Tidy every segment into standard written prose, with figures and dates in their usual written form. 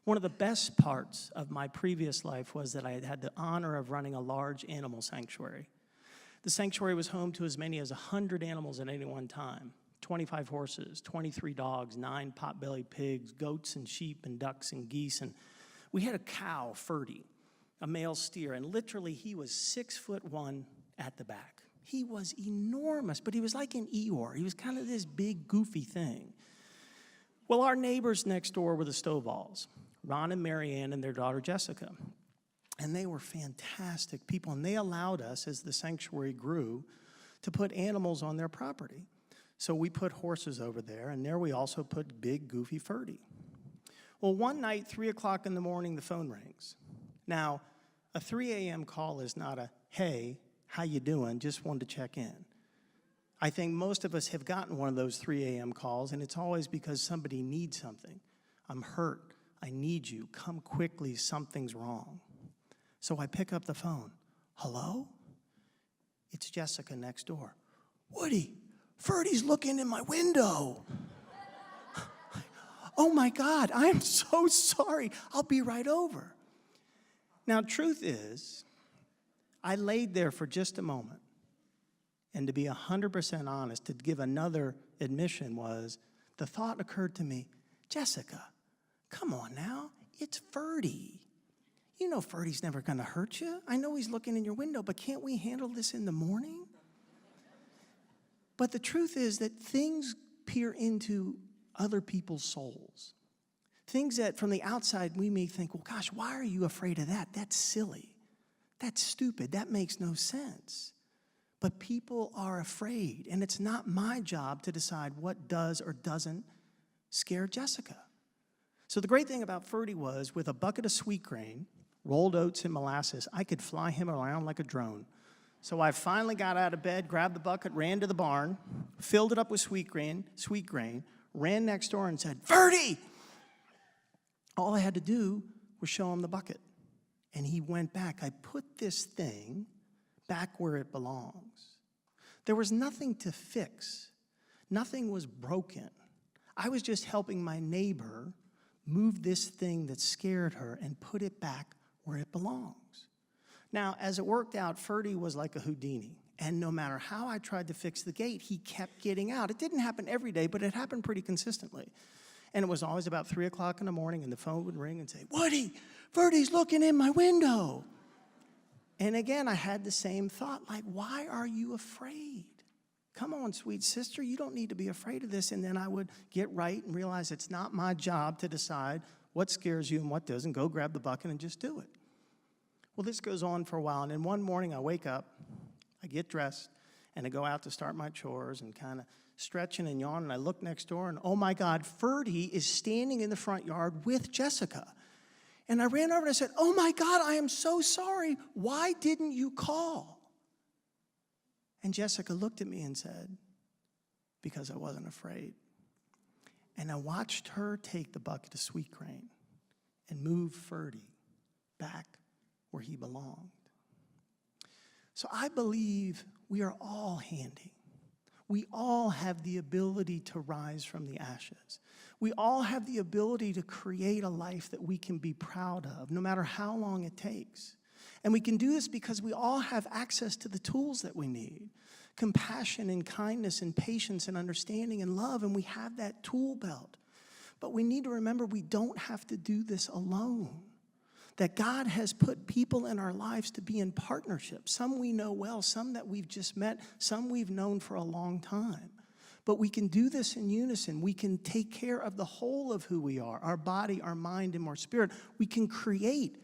One of the best parts of my previous life was that I had the honor of running a large animal sanctuary. The sanctuary was home to as many as 100 animals at any one time. 25 horses, 23 dogs, 9 pot-bellied pigs, goats and sheep and ducks and geese. And we had a cow, Ferdy, a male steer, and literally he was 6'1" at the back. He was enormous, but he was like an Eeyore. He was kind of this big, goofy thing. Well, our neighbors next door were the Stovall's, Ron and Marianne and their daughter Jessica. And they were fantastic people, and they allowed us, as the sanctuary grew, to put animals on their property. So we put horses over there, and there we also put big, goofy Ferdy. Well, one night, 3 o'clock in the morning, the phone rings. Now, a 3 a.m. call is not a, hey, how you doing? Just wanted to check in. I think most of us have gotten one of those 3 a.m. calls, and it's always because somebody needs something. I'm hurt. I need you. Come quickly. Something's wrong. So I pick up the phone. Hello? It's Jessica next door. Woody, Ferdy's looking in my window. Oh my God, I am so sorry. I'll be right over. Now, truth is, I laid there for just a moment. And to be 100% honest, to give another admission was, the thought occurred to me, Jessica, come on now, it's Ferdy. You know Ferdy's never gonna hurt you. I know he's looking in your window, but can't we handle this in the morning? But the truth is that things peer into other people's souls. Things that from the outside we may think, well, gosh, why are you afraid of that? That's silly. That's stupid. That makes no sense. But people are afraid, and it's not my job to decide what does or doesn't scare Jessica. So the great thing about Ferdy was, with a bucket of sweet grain, rolled oats and molasses, I could fly him around like a drone. So I finally got out of bed, grabbed the bucket, ran to the barn, filled it up with sweet grain, ran next door and said, Ferdy! All I had to do was show him the bucket. And he went back. I put this thing back where it belongs. There was nothing to fix. Nothing was broken. I was just helping my neighbor move this thing that scared her and put it back where it belongs. Now, as it worked out, Ferdy was like a Houdini. And no matter how I tried to fix the gate, he kept getting out. It didn't happen every day, but it happened pretty consistently. And it was always about 3 o'clock in the morning, and the phone would ring and say, Woody, Ferdy's looking in my window. And again, I had the same thought, like, why are you afraid? Come on, sweet sister, you don't need to be afraid of this. And then I would get right and realize it's not my job to decide what scares you and what doesn't. Go grab the bucket and just do it. Well, this goes on for a while, and then one morning I wake up, I get dressed, and I go out to start my chores and kind of stretching and yawning, and I look next door, and oh my God, Ferdy is standing in the front yard with Jessica. And I ran over and I said, oh my God, I am so sorry. Why didn't you call? And Jessica looked at me and said, because I wasn't afraid. And I watched her take the bucket of sweet grain and move Ferdy back where he belonged. So I believe we are all handy. We all have the ability to rise from the ashes. We all have the ability to create a life that we can be proud of, no matter how long it takes. And we can do this because we all have access to the tools that we need. Compassion and kindness and patience and understanding and love, and we have that tool belt. But we need to remember we don't have to do this alone. That God has put people in our lives to be in partnership. Some we know well, some that we've just met, some we've known for a long time. But we can do this in unison. We can take care of the whole of who we are, our body, our mind, and our spirit. We can create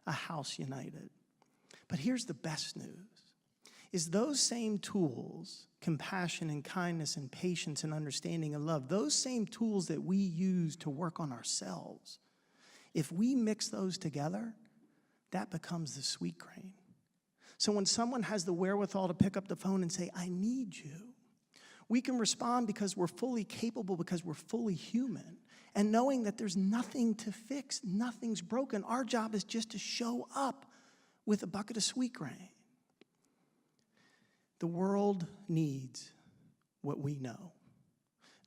a house united. But here's the best news, is those same tools, compassion and kindness and patience and understanding and love, those same tools that we use to work on ourselves, if we mix those together, that becomes the sweet grain. So when someone has the wherewithal to pick up the phone and say, I need you, we can respond because we're fully capable, because we're fully human. And knowing that there's nothing to fix, nothing's broken. Our job is just to show up with a bucket of sweet grain. The world needs what we know.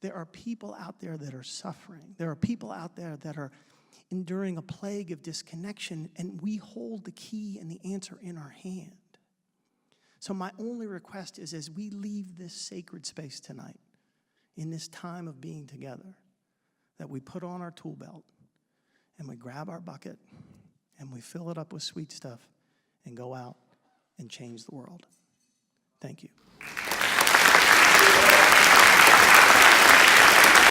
There are people out there that are suffering. There are people out there that are enduring a plague of disconnection, and we hold the key and the answer in our hand. So my only request is, as we leave this sacred space tonight, in this time of being together, that we put on our tool belt and we grab our bucket and we fill it up with sweet stuff and go out and change the world. Thank you.